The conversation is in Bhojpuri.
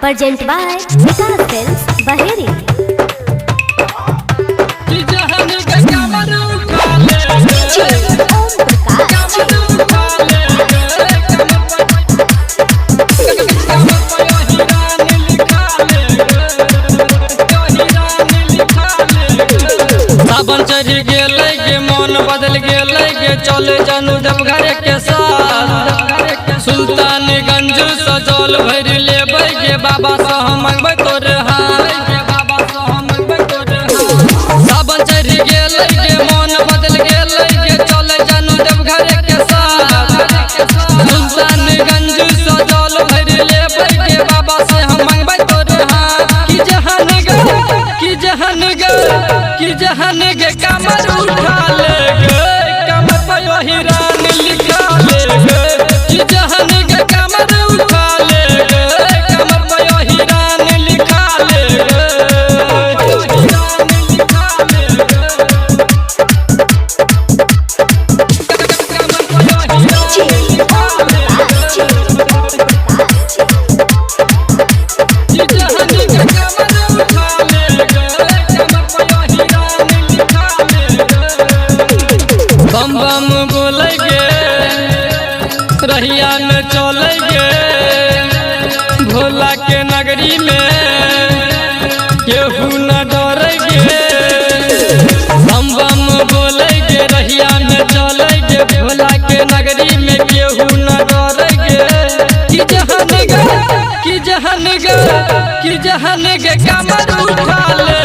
Present by Vikas Films, Baheri. सावन चढ़ गेलै गे मन बदल गेलै गे चले जानू देवघर के साथ सुल्तानगंज सजल भर लेबै गे बाबा से हम मंगबै तोरे हाथ सावन चढ़ गेलै गे मन बदल गेलै गे चले जानू देवघर के साथ सुल्तानगंज सजल भर लेबै गे बाबा से हम मंगबै तोरे हाथ कि जहन गे कमर उठा ले गे कमर पर हिरान लिखा ले गे कि जहन गे कमर उठा ले गे कमर पर हिरान लिखा ले बम बम बोले गे रहिया में चले गे भोला के नगरी में केहू न डरे गे बम बम बोले गे रहिया में चले गे भोला के नगरी में केहू न डरे गे कि जहन गे कमर उठा ले